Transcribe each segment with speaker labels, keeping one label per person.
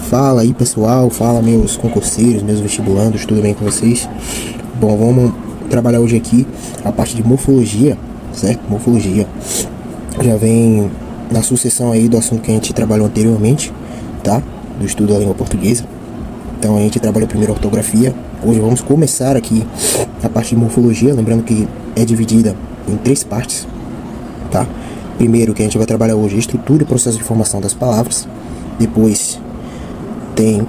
Speaker 1: Fala aí pessoal, fala meus concurseiros, meus vestibulandos, tudo bem com vocês? Bom, vamos trabalhar hoje aqui a parte de morfologia, certo? Morfologia já vem na sucessão aí do assunto que a gente trabalhou anteriormente, tá? Do estudo da língua portuguesa. Então a gente trabalha primeiro a ortografia. Hoje vamos começar aqui a parte de morfologia, lembrando que é dividida em 3 partes, tá? Primeiro que a gente vai trabalhar hoje a estrutura e processo de formação das palavras. Depois tem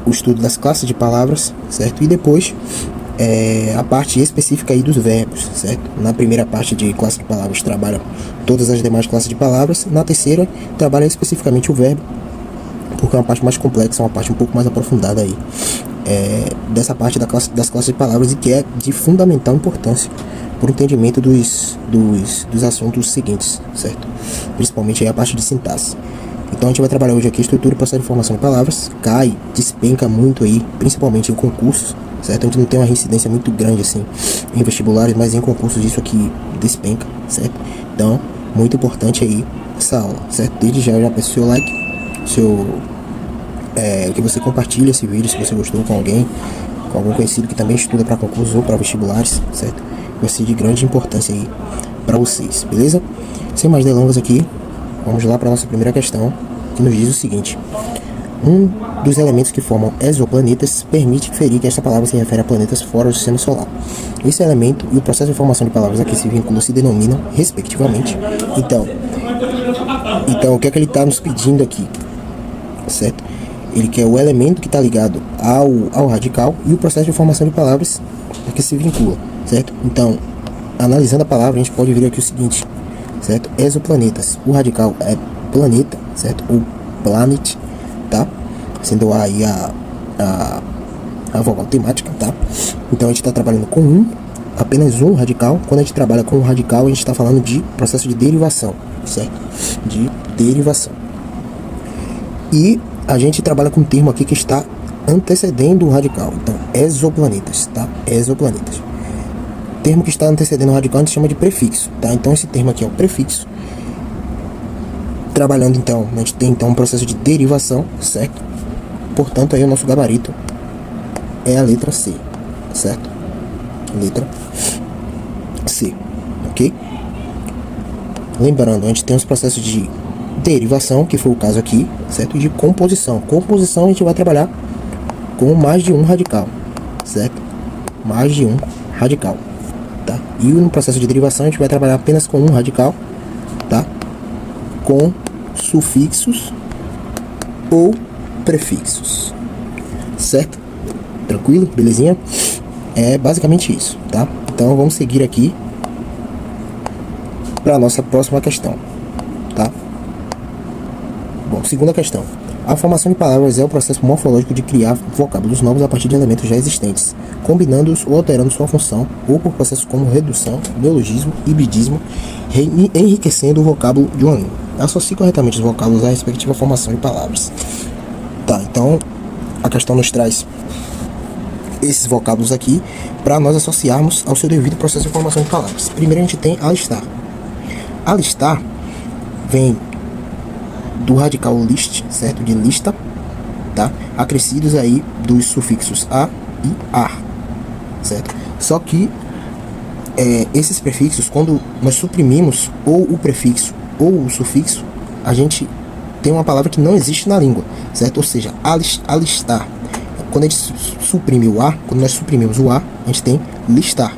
Speaker 1: o estudo das classes de palavras, certo? E depois a parte específica aí dos verbos, certo? Na primeira parte de classe de palavras trabalha todas as demais classes de palavras. Na terceira trabalha especificamente o verbo, porque é uma parte mais complexa, uma parte um pouco mais aprofundada aí dessa parte das classes de palavras, e que é de fundamental importância por entendimento dos assuntos seguintes, certo? Principalmente aí a parte de sintaxe. Então a gente vai trabalhar hoje aqui estrutura e processo de formação de palavras. Despenca muito aí, principalmente em concursos, certo? A gente não tem uma reincidência muito grande assim em vestibulares, mas em concursos isso aqui despenca, certo? Então, muito importante aí essa aula, certo? Desde já eu já peço seu like, que você compartilhe esse vídeo se você gostou com alguém, com algum conhecido que também estuda para concursos ou para vestibulares, certo? Vai ser de grande importância aí para vocês, beleza? Sem mais delongas aqui, vamos lá para a nossa primeira questão, que nos diz o seguinte: um dos elementos que formam exoplanetas permite inferir que esta palavra se refere a planetas fora do sistema solar. Esse elemento e o processo de formação de palavras a que se vinculam se denominam, respectivamente. Então o que é que ele está nos pedindo aqui, certo? Ele quer o elemento que está ligado ao radical e o processo de formação de palavras a que se vincula, certo? Então, analisando a palavra, a gente pode ver aqui o seguinte, certo? Exoplanetas, o radical é planeta, certo? Ou planet, tá? Sendo aí a vogal temática, tá? Então a gente está trabalhando com apenas um radical. Quando a gente trabalha com um radical, a gente está falando de processo de derivação, certo? De derivação. E a gente trabalha com um termo aqui que está antecedendo o radical. Então, exoplanetas, tá? Exoplanetas. O termo que está antecedendo o radical a gente chama de prefixo, tá? Então esse termo aqui é o prefixo. Trabalhando então, a gente tem então um processo de derivação, certo? Portanto, aí o nosso gabarito é a letra C, certo? Letra C, ok? Lembrando, a gente tem os processos de derivação, que foi o caso aqui, certo? E de composição. Composição a gente vai trabalhar com mais de um radical, certo? Mais de um radical, tá? E no processo de derivação a gente vai trabalhar apenas com um radical, tá? Com sufixos ou prefixos, certo? Tranquilo? Belezinha? É basicamente isso, tá? Então vamos seguir aqui para a nossa próxima questão, tá? Bom, segunda questão. A formação de palavras é o processo morfológico de criar vocábulos novos a partir de elementos já existentes, combinando-os ou alterando sua função, ou por processos como redução, neologismo, hibridismo, enriquecendo o vocábulo de uma língua. Associe corretamente os vocábulos à respectiva formação de palavras. Tá, então a questão nos traz esses vocábulos aqui para nós associarmos ao seu devido processo de formação de palavras. Primeiro a gente tem alistar. Alistar vem do radical list, certo? De lista, tá? Acrescidos aí dos sufixos a e ar, certo? Só que esses prefixos, quando nós suprimimos ou o prefixo ou o sufixo, a gente tem uma palavra que não existe na língua, certo? Ou seja, alistar. Quando a gente suprime o a, quando nós suprimimos o a, a gente tem listar,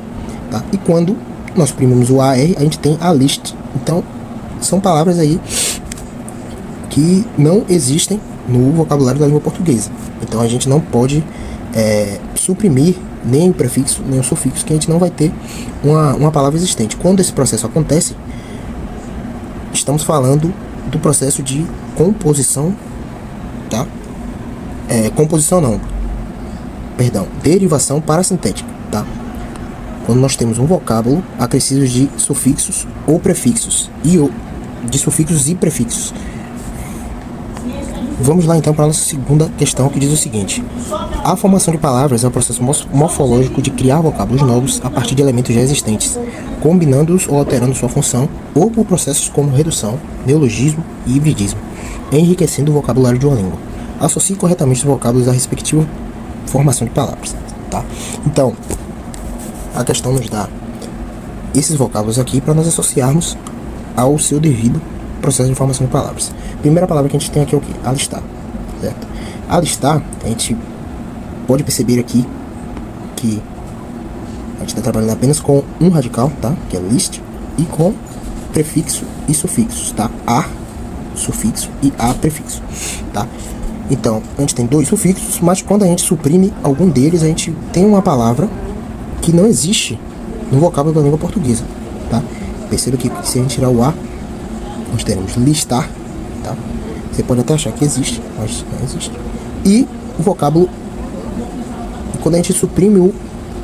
Speaker 1: tá? E quando nós suprimimos o ar, a gente tem a list. Então, são palavras aí que não existem no vocabulário da língua portuguesa. Então a gente não pode suprimir nem o prefixo, nem o sufixo, que a gente não vai ter uma palavra existente. Quando esse processo acontece, estamos falando do processo de composição, tá? Derivação parasintética, tá? Quando nós temos um vocábulo acrescido de sufixos ou prefixos, de sufixos e prefixos. Vamos lá então para a nossa segunda questão, que diz o seguinte: a formação de palavras é um processo morfológico de criar vocábulos novos a partir de elementos já existentes, combinando-os ou alterando sua função, ou por processos como redução, neologismo e hibridismo, enriquecendo o vocabulário de uma língua. Associe corretamente os vocábulos à respectiva formação de palavras, tá? Então, a questão nos dá esses vocábulos aqui para nós associarmos ao seu devido processo de formação de palavras. Primeira palavra que a gente tem aqui é o quê? Alistar, certo? Alistar, a gente pode perceber aqui que a gente está trabalhando apenas com um radical, tá? Que é list, e com prefixo e sufixos, tá? A sufixo e a prefixo, tá? Então, a gente tem dois sufixos, mas quando a gente suprime algum deles, a gente tem uma palavra que não existe no vocábulo da língua portuguesa, tá? Perceba que se a gente tirar o A, nós teremos listar, tá? Você pode até achar que existe, mas não existe. E o vocábulo, quando a gente suprime o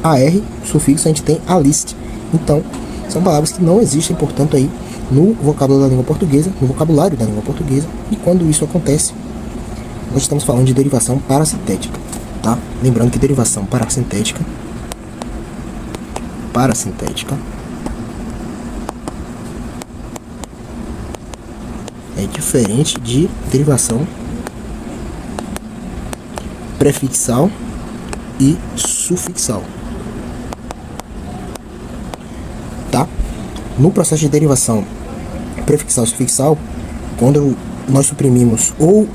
Speaker 1: AR, sufixo, a gente tem a list. Então, são palavras que não existem, portanto, aí no vocábulo da língua portuguesa, no vocabulário da língua portuguesa. E quando isso acontece, nós estamos falando de derivação parasintética, tá? Lembrando que derivação parasintética é diferente de derivação prefixal e sufixal, tá? No processo de derivação prefixal e sufixal, quando nós suprimimos ou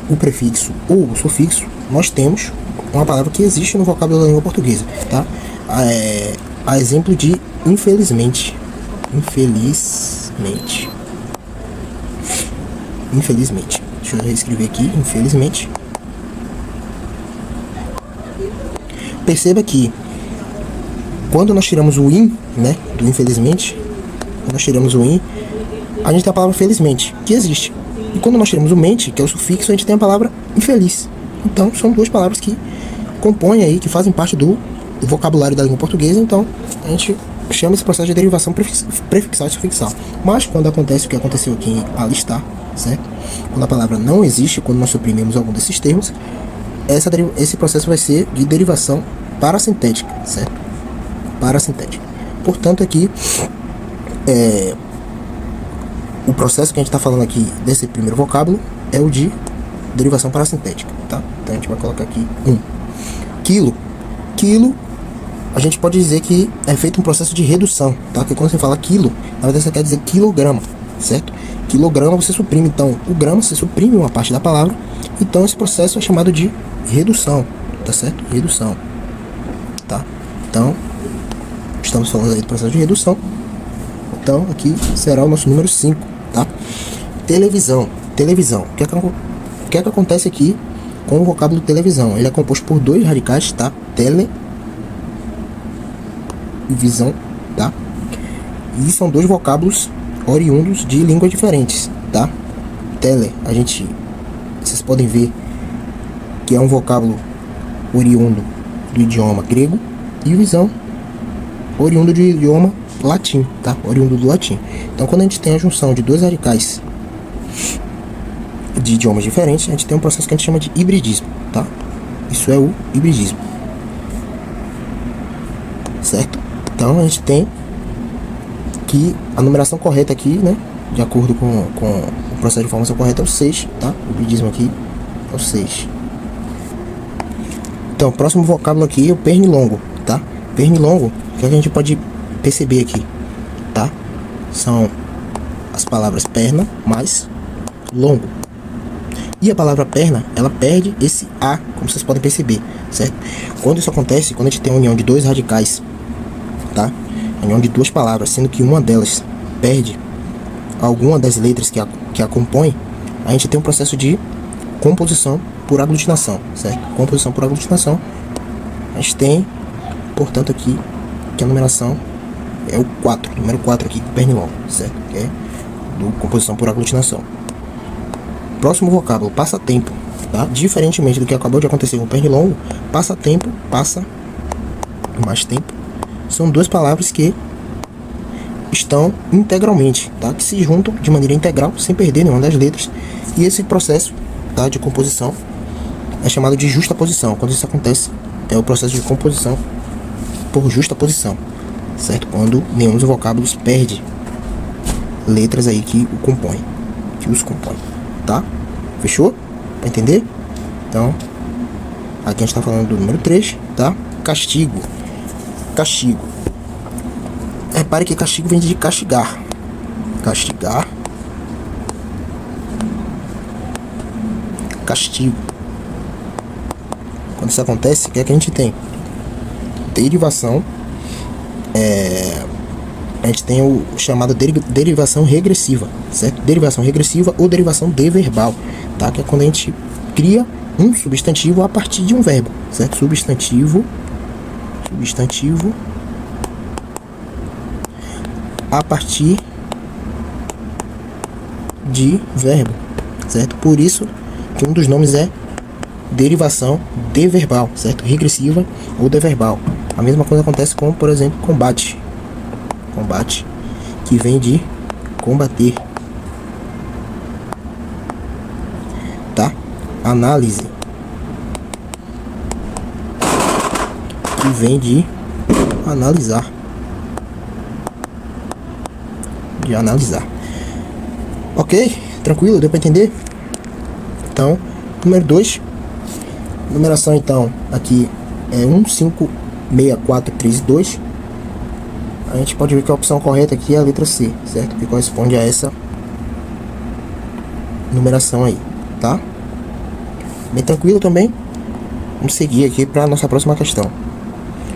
Speaker 1: o prefixo ou o sufixo, nós temos uma palavra que existe no vocábulo da língua portuguesa, tá? A exemplo de infelizmente. Deixa eu reescrever aqui, infelizmente. Perceba que quando nós tiramos o in, né, do infelizmente, quando nós tiramos o in, a gente tem a palavra felizmente, que existe. E quando nós tiramos o mente, que é o sufixo, a gente tem a palavra infeliz. Então, são duas palavras que compõem aí, que fazem parte do vocabulário da língua portuguesa. Então, a gente chama esse processo de derivação prefixal e sufixal. Mas, quando acontece o que aconteceu aqui em alistar, certo? Quando a palavra não existe, quando nós suprimimos algum desses termos, esse processo vai ser de derivação parasintética, certo? Parasintética. Portanto, aqui, o processo que a gente está falando aqui desse primeiro vocábulo é o de derivação parasintética, tá? Então, a gente vai colocar aqui quilo. Quilo, a gente pode dizer que é feito um processo de redução, tá? Porque quando você fala quilo, na verdade você quer dizer quilograma, certo? Quilograma você suprime, então o grama você suprime uma parte da palavra, então esse processo é chamado de redução, tá certo? Redução, tá? Então, estamos falando aí do processo de redução. Então, aqui será o nosso número 5, tá? Televisão. O que é que acontece aqui com o vocábulo televisão? Ele é composto por dois radicais, tá? Tele e visão, tá? E são dois vocábulos oriundos de línguas diferentes, tá? Tele, vocês podem ver que é um vocábulo oriundo do idioma grego, e visão oriundo do idioma latim, tá? Oriundo do latim. Então, quando a gente tem a junção de dois radicais de idiomas diferentes, a gente tem um processo que a gente chama de hibridismo, tá? Isso é o hibridismo, certo? Então, a gente tem que a numeração correta aqui, né, de acordo com o processo de formação correta, é o 6, tá? O hibridismo aqui é o 6. Então, o próximo vocábulo aqui é o pernilongo, tá? Pernilongo, o que a gente pode perceber aqui, tá? São as palavras perna mais longo. E a palavra perna, ela perde esse A, como vocês podem perceber, certo? Quando isso acontece, quando a gente tem a união de dois radicais, tá? A união de duas palavras, sendo que uma delas perde alguma das letras que a compõem, a gente tem um processo de composição por aglutinação, certo? Composição por aglutinação. A gente tem, portanto, aqui que a numeração é o 4, número 4 aqui, pernilongo, certo? Que é do composição por aglutinação. Próximo vocábulo, passatempo, tá? Diferentemente do que acabou de acontecer com o pernilongo, passatempo, passa mais tempo, são duas palavras que estão integralmente, tá? Que se juntam de maneira integral, sem perder nenhuma das letras. E esse processo, tá, de composição é chamado de justaposição. Quando isso acontece, é o processo de composição por justaposição, certo? Quando nenhum dos vocábulos perde letras aí que os compõem, tá? Fechou? Pra entender? Então, aqui a gente tá falando do número 3, tá? Castigo. Castigo. Repare que castigo vem de castigar. Castigar. Castigo. Quando isso acontece, o que é que a gente tem? Derivação. A gente tem o chamado derivação regressiva, certo? Derivação regressiva ou derivação deverbal, tá? Que é quando a gente cria um substantivo a partir de um verbo, certo? Substantivo a partir de verbo, certo? Por isso que um dos nomes é derivação deverbal, certo? Regressiva ou deverbal. A mesma coisa acontece com, por exemplo, combate. Combate, que vem de combater, tá? Análise, que vem de analisar, ok? Tranquilo, deu para entender? Então, número 2, numeração então aqui é 1, 5, 6, 4, 3 e 2. A gente pode ver que a opção correta aqui é a letra C, certo? Que corresponde a essa numeração aí, tá? Bem tranquilo também. Vamos seguir aqui para a nossa próxima questão.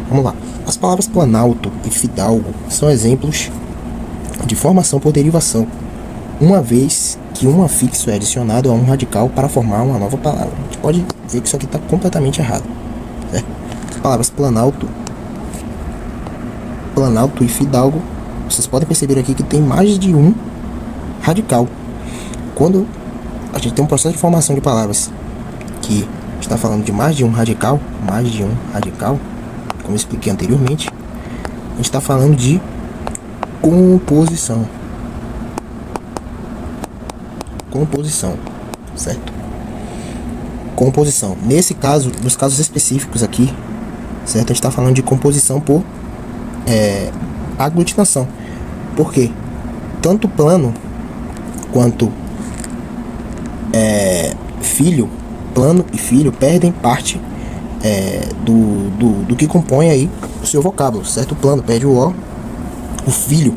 Speaker 1: Vamos lá. As palavras planalto e fidalgo são exemplos de formação por derivação, uma vez que um afixo é adicionado a um radical para formar uma nova palavra. A gente pode ver que isso aqui está completamente errado, certo? As palavras planalto e fidalgo, vocês podem perceber aqui que tem mais de um radical. Quando a gente tem um processo de formação de palavras que está falando de mais de um radical, como eu expliquei anteriormente, a gente está falando de composição, certo? Composição. Nesse caso, nos casos específicos aqui, certo? A gente está falando de composição por aglutinação. Por quê? Tanto plano quanto plano e filho perdem parte do que compõe aí o seu vocábulo, certo? O plano perde o O, o filho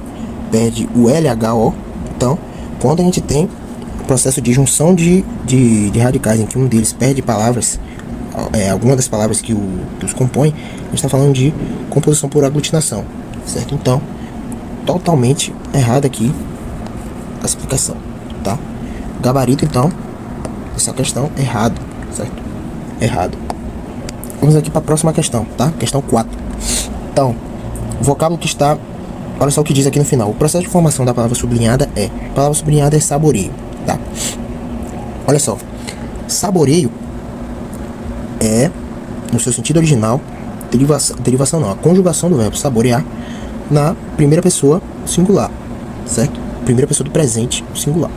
Speaker 1: perde o LHO. Então, quando a gente tem o processo de junção de radicais em que um deles perde palavras, alguma das palavras que os compõe, a gente está falando de composição por aglutinação, certo? Então, totalmente errada aqui a explicação, tá? Gabarito, então, essa questão errado, certo? Errado. Vamos aqui para a próxima questão, tá? Questão 4. Então, o vocábulo que está, olha só o que diz aqui no final. O processo de formação da palavra sublinhada é, a palavra sublinhada é saboreio, tá? Olha só, saboreio é, no seu sentido original, derivação não, a conjugação do verbo saborear na primeira pessoa singular, certo? Primeira pessoa do presente singular.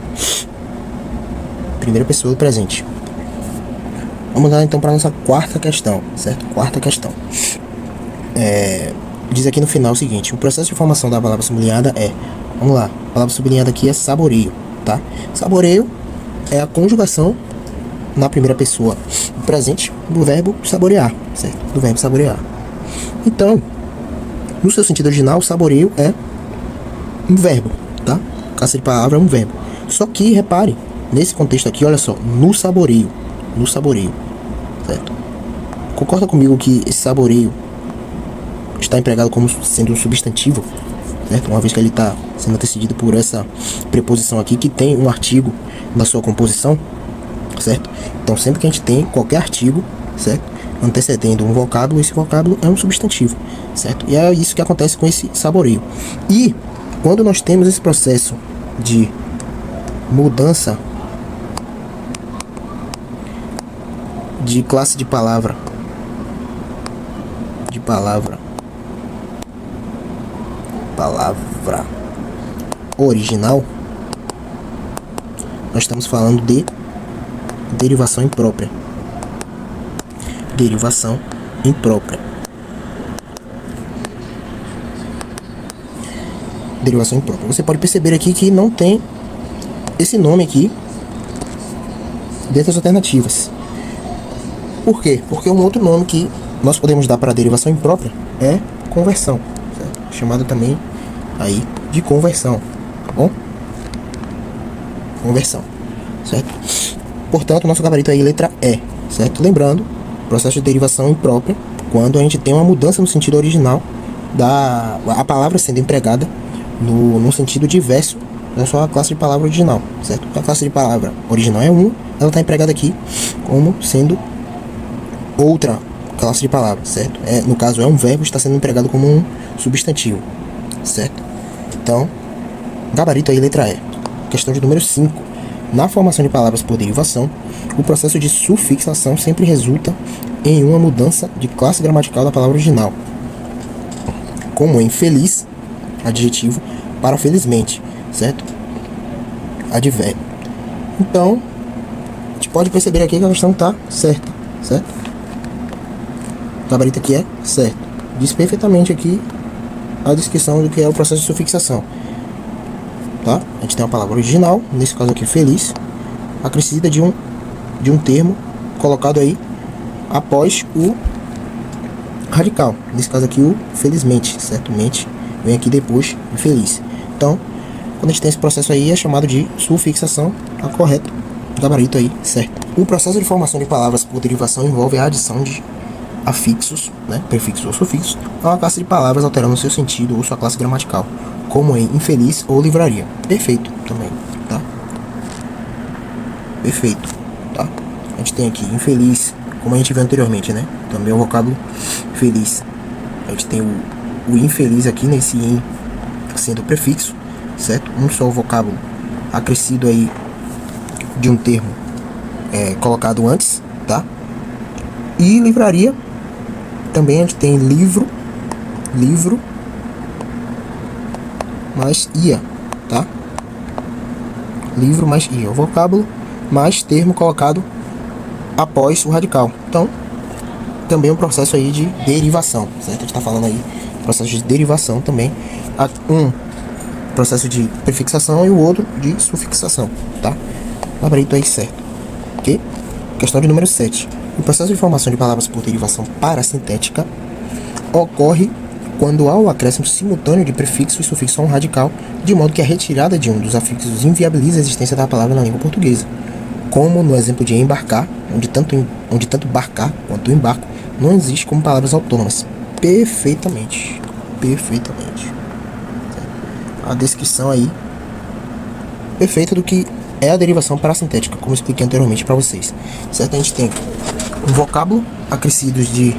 Speaker 1: Primeira pessoa do presente. Vamos lá então para a nossa quarta questão, certo? Quarta questão. Diz aqui no final o seguinte: o processo de formação da palavra sublinhada é, vamos lá, a palavra sublinhada aqui é saboreio, tá? Saboreio é a conjugação na primeira pessoa do presente do verbo saborear, certo? Do verbo saborear. Então, no seu sentido original, saboreio é um verbo, tá? Caça de palavra é um verbo. Só que, repare, nesse contexto aqui, olha só, no saboreio, certo? Concorda comigo que esse saboreio está empregado como sendo um substantivo, certo? Uma vez que ele está sendo antecedido por essa preposição aqui, que tem um artigo na sua composição, certo? Então, sempre que a gente tem qualquer artigo, certo, antecedendo um vocábulo, esse vocábulo é um substantivo, certo? E é isso que acontece com esse saboreio. E quando nós temos esse processo de mudança de classe de palavra original, nós estamos falando de derivação imprópria. Derivação imprópria. Derivação imprópria. Você pode perceber aqui que não tem esse nome aqui dentre as alternativas. Por quê? Porque um outro nome que nós podemos dar para a derivação imprópria é conversão, certo? Chamada também aí de conversão, tá bom? Conversão, certo? Portanto, nosso gabarito aí, letra E, certo? Lembrando, processo de derivação imprópria, quando a gente tem uma mudança no sentido original a palavra sendo empregada no sentido diverso da sua classe de palavra original, certo? A classe de palavra original é 1, ela está empregada aqui como sendo outra classe de palavra, certo? No caso, é um verbo, está sendo empregado como um substantivo, certo? Então, gabarito aí, letra E. Questão de número 5. Na formação de palavras por derivação, o processo de sufixação sempre resulta em uma mudança de classe gramatical da palavra original, como em feliz, adjetivo, para felizmente, certo? Advérbio. Então, a gente pode perceber aqui que a questão está certa, certo? O gabarito aqui é certo. Diz perfeitamente aqui a descrição do que é o processo de sufixação. Tá? A gente tem uma palavra original, nesse caso aqui feliz, acrescida de um termo colocado aí após o radical. Nesse caso aqui o felizmente, certo? Mente vem aqui depois de feliz. Então, quando a gente tem esse processo aí, é chamado de sufixação, tá correto. Gabarito aí, certo. O processo de formação de palavras por derivação envolve a adição de afixos, né, prefixos ou sufixos, a uma classe de palavras alterando seu sentido ou sua classe gramatical, como em infeliz ou livraria. Perfeito também, tá? Perfeito, tá? A gente tem aqui infeliz, como a gente viu anteriormente, né? Também o vocábulo feliz. A gente tem o infeliz aqui nesse in sendo prefixo, certo? Um só vocábulo acrescido aí de um termo colocado antes, tá? E livraria, também a gente tem livro mais ia, tá? Livro mais ia, o vocábulo mais termo colocado após o radical. Então, também um processo aí de derivação, certo? A gente tá falando aí processo de derivação também. Um processo de prefixação e o outro de sufixação, tá? Gabarito aí certo, ok? Questão de número 7. O processo de formação de palavras por derivação parasintética ocorre quando há o acréscimo simultâneo de prefixo e sufixo a um radical, de modo que a retirada de um dos afixos inviabiliza a existência da palavra na língua portuguesa, como no exemplo de embarcar, onde tanto barcar quanto embarco não existe como palavras autônomas. Perfeitamente. A descrição aí perfeita do que é a derivação parasintética, como eu expliquei anteriormente para vocês, certo? A gente tem um vocábulo acrescidos de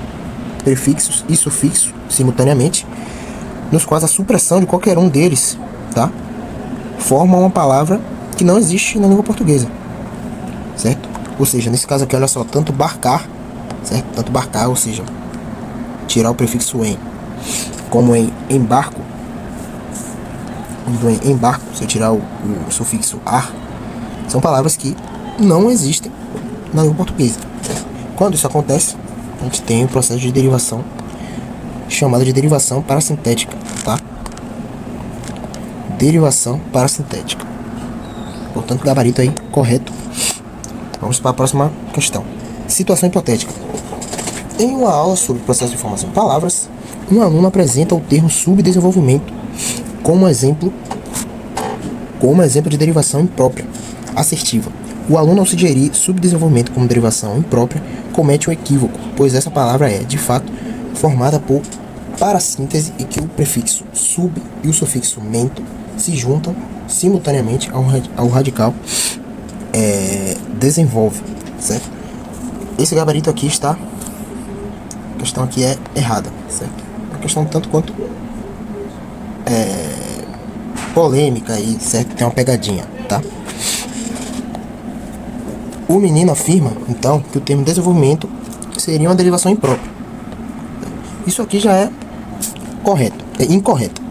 Speaker 1: prefixos e sufixos simultaneamente, nos quais a supressão de qualquer um deles, tá, forma uma palavra que não existe na língua portuguesa, certo? Ou seja, nesse caso aqui, olha só, tanto barcar, certo? Tanto barcar, ou seja, tirar o prefixo em, como em embarco, em embarco, se eu tirar o sufixo ar, são palavras que não existem na língua portuguesa, certo? Quando isso acontece, a gente tem o processo de derivação chamado de derivação parasintética, tá? Derivação parasintética. Portanto, gabarito aí correto. Vamos para a próxima questão. Situação hipotética. Em uma aula sobre o processo de formação de palavras, um aluno apresenta o termo subdesenvolvimento como exemplo de derivação imprópria assertiva. O aluno, ao sugerir subdesenvolvimento como derivação imprópria, comete um equívoco, pois essa palavra é, de fato, formada por parassíntese e que o prefixo sub e o sufixo mento se juntam simultaneamente ao radical desenvolve, certo? Esse gabarito aqui está, a questão aqui é errada, certo? Uma questão tanto quanto polêmica aí, certo? Tem uma pegadinha, tá? O menino afirma, então, que o termo desenvolvimento seria uma derivação imprópria. Isso aqui já é correto,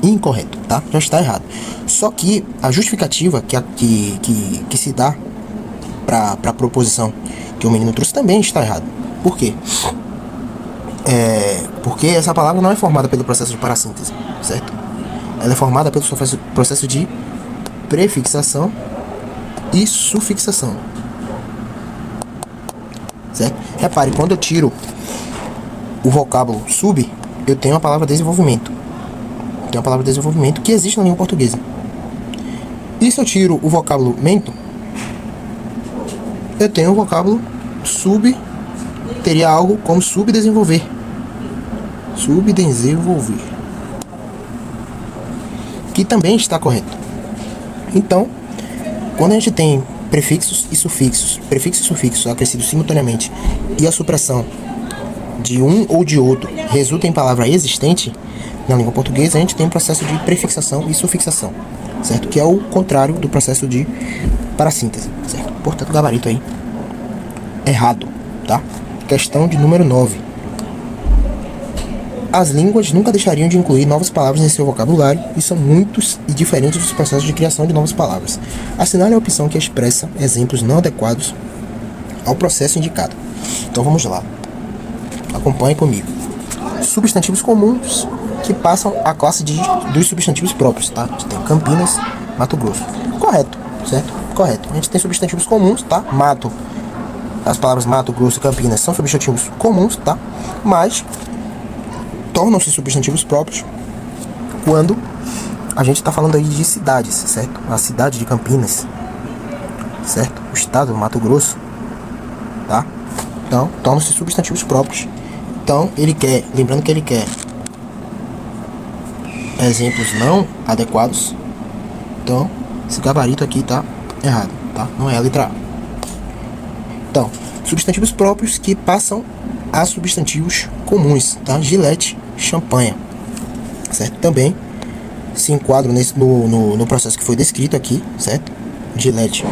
Speaker 1: incorreto, tá? Já está errado. Só que a justificativa que se dá para a proposição que o menino trouxe também está errado. Por quê? Porque essa palavra não é formada pelo processo de parassíntese, certo? Ela é formada pelo processo de prefixação e sufixação. certo? Repare, quando eu tiro o vocábulo sub, eu tenho a palavra desenvolvimento. Tem a palavra desenvolvimento que existe na língua portuguesa. E se eu tiro o vocábulo mento, eu tenho o vocábulo sub, teria algo como subdesenvolver. Subdesenvolver. Que também está correto. Então, quando a gente tem prefixos e sufixos acrescidos simultaneamente e a supressão de um ou de outro resulta em palavra existente, na língua portuguesa a gente tem um processo de prefixação e sufixação, certo? Que é o contrário do processo de parassíntese, certo? Portanto, gabarito aí errado, tá? Questão de número 9. As línguas nunca deixariam de incluir novas palavras em seu vocabulário e são muitos e diferentes dos processos de criação de novas palavras. Assinale a opção que expressa exemplos não adequados ao processo indicado. Então vamos lá. Acompanhe comigo. Substantivos comuns que passam a classe dos substantivos próprios, tá? A gente tem Campinas, Mato Grosso. Correto, certo? Correto. A gente tem substantivos comuns, tá? Mato. As palavras Mato Grosso e Campinas são substantivos comuns, tá? Mas tornam-se substantivos próprios quando a gente está falando aí de cidades, certo? A cidade de Campinas, certo? O estado do Mato Grosso, tá? Então, tornam-se substantivos próprios. Então, ele quer, lembrando que ele quer exemplos não adequados. Então, esse gabarito aqui tá errado, tá? Não é a letra A. Então, substantivos próprios que passam a substantivos comuns, tá? Gillette, champanhe, certo? Também se enquadram no processo que foi descrito aqui, certo? Gillette,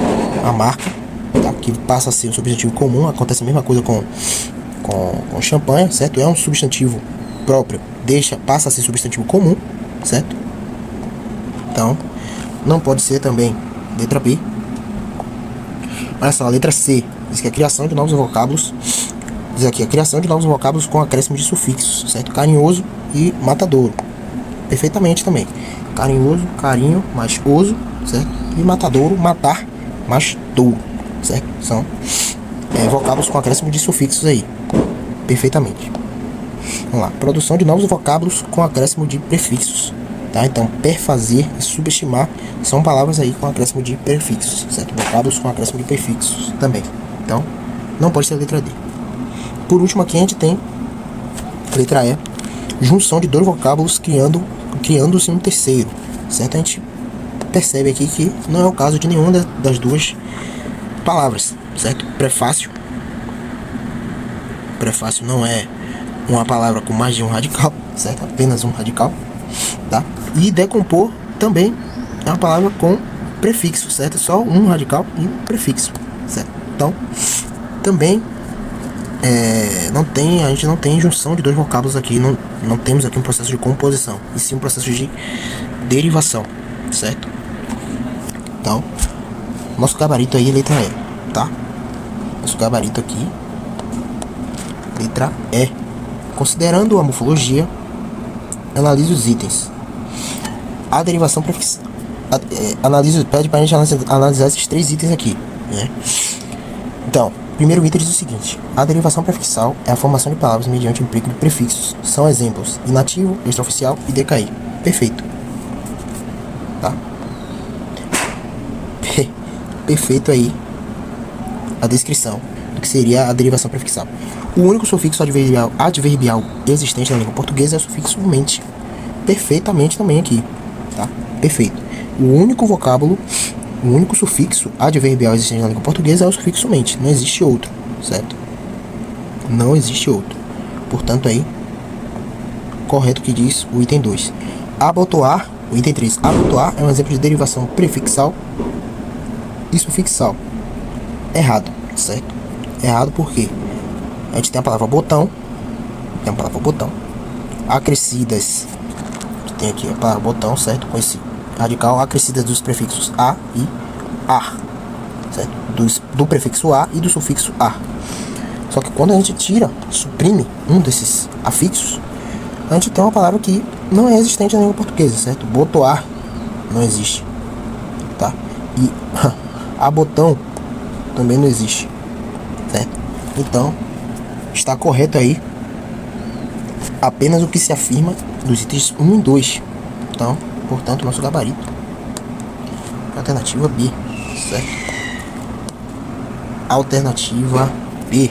Speaker 1: a marca, tá? Que passa a ser um substantivo comum. Acontece a mesma coisa com champanhe, certo? É um substantivo próprio, passa a ser substantivo comum, certo? Então, não pode ser também letra B. Olha só, a letra C diz que a criação de novos vocábulos. Diz aqui, a criação de novos vocábulos com acréscimo de sufixos, certo? Carinhoso e matadouro. Perfeitamente também. Carinhoso, carinho, mais oso, certo? E matadouro, matar, mais touro, certo? São vocábulos com acréscimo de sufixos aí. Perfeitamente. Vamos lá. Produção de novos vocábulos com acréscimo de prefixos, tá? Então, perfazer e subestimar são palavras aí com acréscimo de prefixos, certo? Vocábulos com acréscimo de prefixos também. Então, não pode ser a letra D. Por último aqui a gente tem letra E, junção de dois vocábulos criando-se um terceiro, certo? A gente percebe aqui que não é o caso de nenhuma das duas palavras, certo? Prefácio não é uma palavra com mais de um radical, certo? Apenas um radical, tá? E decompor também é uma palavra com prefixo, certo? Só um radical e um prefixo, certo? Então, também a gente não tem junção de dois vocábulos aqui, não temos aqui um processo de composição, e sim um processo de derivação, certo? Então, nosso gabarito aí é letra E, tá? Nosso gabarito aqui, letra E. Considerando a morfologia, analise os itens. A derivação prefixal. Pede para a gente analisar esses três itens aqui, né? Então, primeiro item diz o seguinte: a derivação prefixal é a formação de palavras mediante o emprego de prefixos. São exemplos: inativo, extraoficial e decair. Perfeito. Tá? Perfeito aí a descrição do que seria a derivação prefixal. O único sufixo adverbial existente na língua portuguesa é o sufixo mente. Perfeitamente também aqui, tá? Perfeito. O único sufixo adverbial existente na língua portuguesa é o sufixo mente. Não existe outro, certo? Não existe outro. Portanto, aí, correto o que diz o item 2. Abotoar, o item 3. Abotoar é um exemplo de derivação prefixal e sufixal. Errado, certo? Errado porque a gente tem a palavra botão. Acrescidas. Tem aqui a palavra botão, certo? Com esse radical acrescidas dos prefixos a e ar, certo? Do prefixo a e do sufixo ar. Só que quando a gente suprime um desses afixos, a gente tem uma palavra que não é existente na língua portuguesa, certo? Botoar não existe, tá? E abotão também não existe, certo? Então, está correto aí apenas o que se afirma dos itens 1 e 2. Então, portanto, nosso gabarito alternativa B, certo? Alternativa B.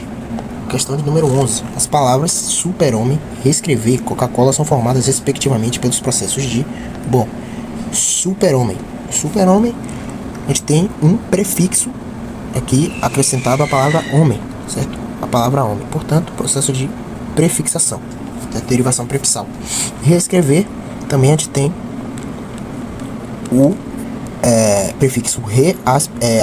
Speaker 1: Questão de número 11. As palavras super-homem, reescrever, Coca-Cola são formadas respectivamente pelos processos de... Bom, super-homem. Super-homem, a gente tem um prefixo aqui acrescentado à palavra homem, certo? A palavra homem. Portanto, processo de prefixação, derivação prefixal. Reescrever, também a gente tem o prefixo re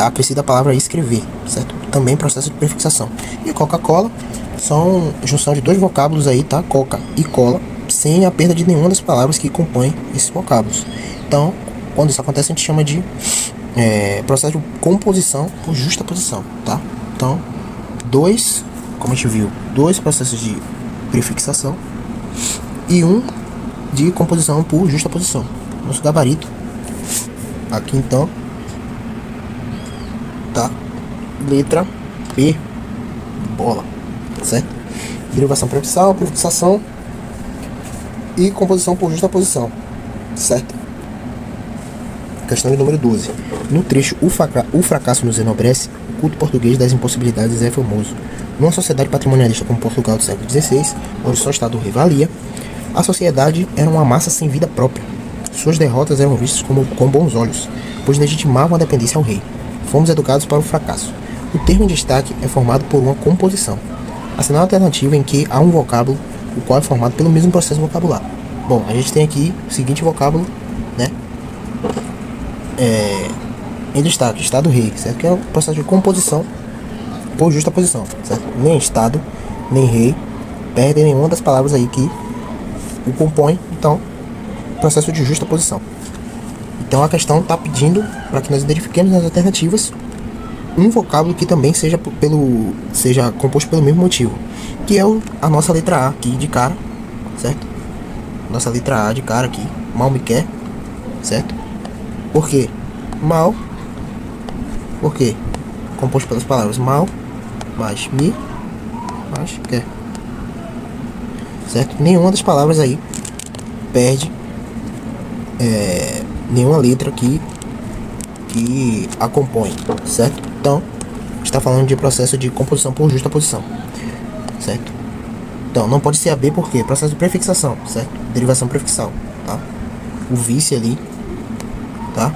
Speaker 1: acrescido à palavra escrever, certo? Também processo de prefixação. E Coca-Cola são junção de dois vocábulos aí, tá? Coca e cola, sem a perda de nenhuma das palavras que compõem esses vocábulos. Então, quando isso acontece, a gente chama de processo de composição por justaposição, tá? Então, como a gente viu, dois processos de prefixação e um de composição por justaposição. Nosso gabarito aqui, então, tá? Letra B, bola, certo? Derivação prefixal, prefixação e composição por justaposição, certo? Questão de número 12. No trecho o fracasso nos enobrece, o culto português das impossibilidades é famoso. Numa sociedade patrimonialista como Portugal do século XVI, onde só o Estado rivalia, a sociedade era uma massa sem vida própria. Suas derrotas eram vistas com bons olhos, pois legitimavam a dependência ao rei. Fomos educados para o fracasso. O termo em destaque é formado por uma composição. Assinala a alternativa em que há um vocábulo, o qual é formado pelo mesmo processo vocabular. Bom, a gente tem aqui o seguinte vocábulo, né? Em destaque, Estado rei, certo? Que é o processo de composição por justaposição, certo? Nem Estado, nem rei perdem nenhuma das palavras aí que o compõem, então, processo de justaposição. Então a questão está pedindo para que nós identifiquemos nas alternativas um vocábulo que também seja composto pelo mesmo motivo, que é a nossa letra A aqui de cara, certo? Nossa letra A de cara aqui, mal me quer, certo? Por quê? Mal, por quê? Composto pelas palavras mal, mais me, mais quer, certo? Nenhuma das palavras aí perde nenhuma letra aqui que a compõe, certo? Então, está falando de processo de composição por justaposição, certo? Então, não pode ser a B porque processo de prefixação, certo? Derivação prefixal, tá? O vice ali, tá?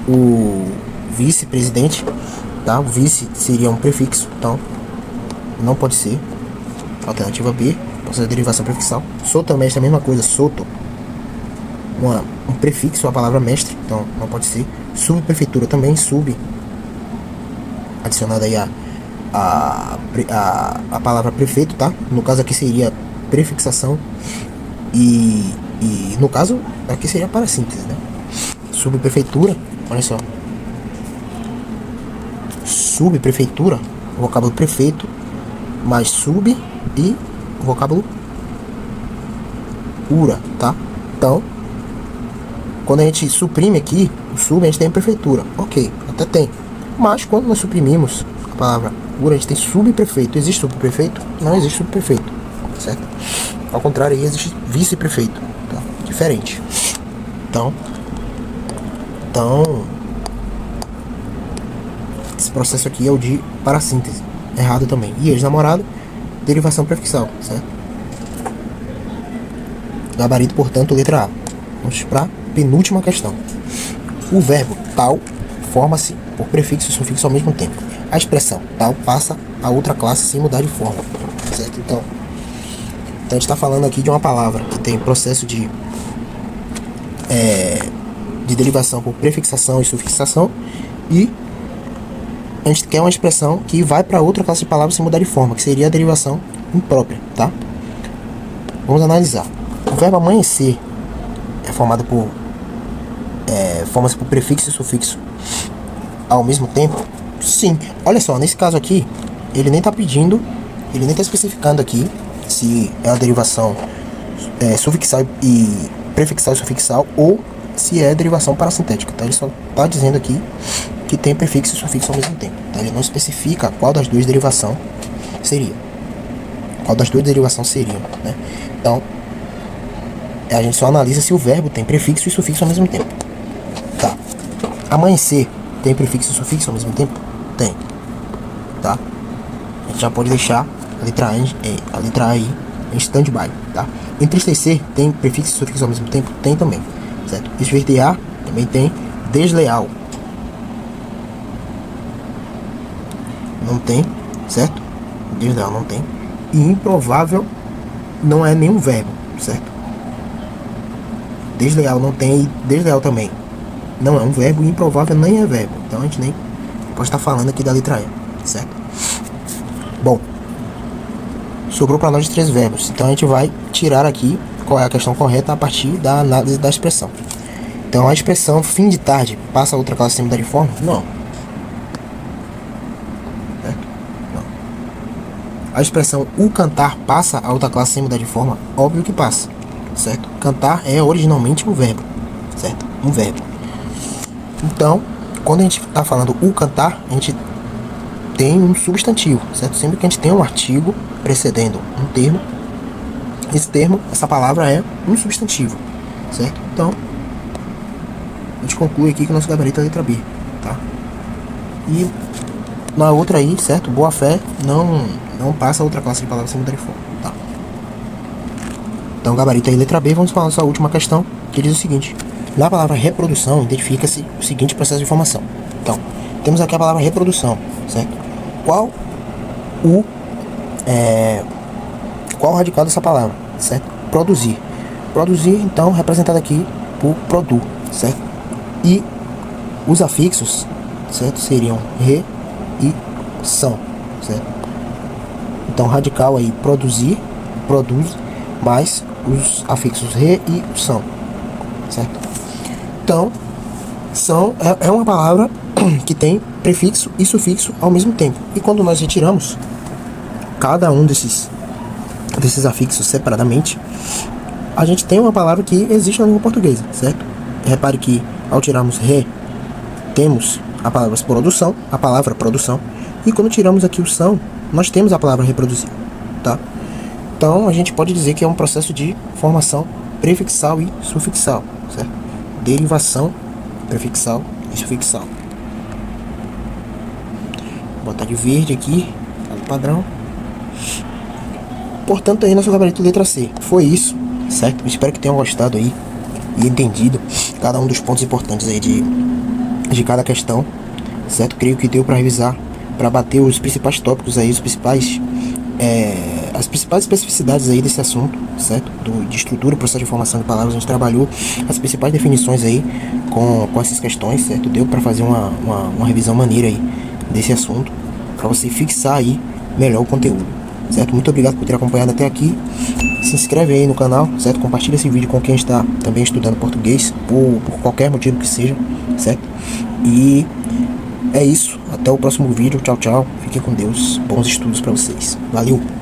Speaker 1: O vice-presidente, tá? O vice seria um prefixo, então não pode ser. Alternativa B, processo de derivação prefixal. Sotomestre é a mesma coisa, soto, um prefixo à palavra mestre, então não pode ser. Subprefeitura também, sub, adicionada aí a palavra prefeito, tá? No caso aqui seria prefixação e no caso aqui seria para síntese, né? Subprefeitura, olha só. Subprefeitura, o vocábulo prefeito, mais sub e o vocábulo ura, tá? Então, quando a gente suprime aqui, o sub, a gente tem prefeitura. Ok, até tem. Mas quando nós suprimimos a palavra ura, a gente tem subprefeito. Existe subprefeito? Não existe subprefeito, certo? Ao contrário, aí existe vice-prefeito, tá? Diferente. Então, esse processo aqui é o de parassíntese. Errado também. E ex-namorado, derivação prefixal, certo? Gabarito, portanto, letra A. Vamos para a penúltima questão. O verbo tal forma-se por prefixo e sufixo ao mesmo tempo. A expressão tal passa a outra classe sem mudar de forma, certo? Então a gente está falando aqui de uma palavra que tem processo de derivação por prefixação e sufixação, e a gente quer uma expressão que vai para outra classe de palavras sem mudar de forma, que seria a derivação imprópria, tá? Vamos analisar. O verbo amanhecer é formado por forma-se por prefixo e sufixo ao mesmo tempo? Sim. Olha só, nesse caso aqui, ele nem está pedindo, ele nem está especificando aqui se é a derivação sufixal e prefixal e sufixal, ou se é derivação parassintética, tá? Ele só está dizendo aqui que tem prefixo e sufixo ao mesmo tempo, tá? Ele não especifica qual das duas derivações seria. Qual das duas derivações seriam, né? Então, a gente só analisa se o verbo tem prefixo e sufixo ao mesmo tempo. Tá. Amanhecer tem prefixo e sufixo ao mesmo tempo? Tem. Tá? A gente já pode deixar a letra A aí em stand-by, tá? Entristecer tem prefixo e sufixo ao mesmo tempo? Tem também, certo? Esverdear também tem. Desleal não tem, certo? Desleal não tem. E improvável não é nenhum verbo, certo? Desleal não tem e desleal também não é um verbo, e improvável nem é verbo. Então a gente nem pode estar falando aqui da letra E, certo? Bom, sobrou para nós 3 verbos. Então a gente vai tirar aqui qual é a questão correta a partir da análise da expressão. Então a expressão fim de tarde passa a outra classe semidariforme? Não. Certo? Não. A expressão o cantar passa a outra classe semidariforme? Óbvio que passa. Certo? Cantar é originalmente um verbo. Certo? Um verbo. Então, quando a gente está falando o cantar, a gente tem um substantivo, certo? Sempre que a gente tem um artigo precedendo um termo, esse termo, essa palavra é um substantivo, certo? Então, a gente conclui aqui que o nosso gabarito é a letra B, tá? E na outra aí, certo? Boa fé não passa a outra classe de palavras semidariforme, tá? Então, gabarito aí, letra B. Vamos para a nossa última questão, que diz o seguinte: na palavra reprodução, identifica-se o seguinte processo de formação. Então, temos aqui a palavra reprodução, certo? Qual o radical dessa palavra, certo? Produzir. Produzir, então, representado aqui por produ, certo? E os afixos, certo? Seriam re e são, certo? Então, radical aí, produzir, produz, mais os afixos re e são, certo? Então, são é uma palavra que tem prefixo e sufixo ao mesmo tempo. E quando nós retiramos cada um desses afixos separadamente, a gente tem uma palavra que existe na língua portuguesa, certo? Repare que ao tirarmos re, temos a palavra produção, e quando tiramos aqui o são, nós temos a palavra reproduzir, tá? Então a gente pode dizer que é um processo de formação prefixal e sufixal, certo? Derivação prefixal e sufixal. Vou botar de verde aqui, padrão. Portanto, aí nosso gabarito letra C. Foi isso, certo? Espero que tenham gostado aí e entendido cada um dos pontos importantes aí de cada questão, certo? Creio que deu para revisar, para bater os principais tópicos aí, as principais especificidades aí desse assunto, certo? De estrutura, processo de formação de palavras. A gente trabalhou as principais definições aí com essas questões, certo? Deu para fazer uma revisão maneira aí desse assunto, para você fixar aí melhor o conteúdo, certo? Muito obrigado por ter acompanhado até aqui. Se inscreve aí no canal, certo? Compartilha esse vídeo com quem está também estudando português, por qualquer motivo que seja, certo? E é isso. Até o próximo vídeo. Tchau, tchau. Fiquem com Deus. Bons estudos para vocês. Valeu!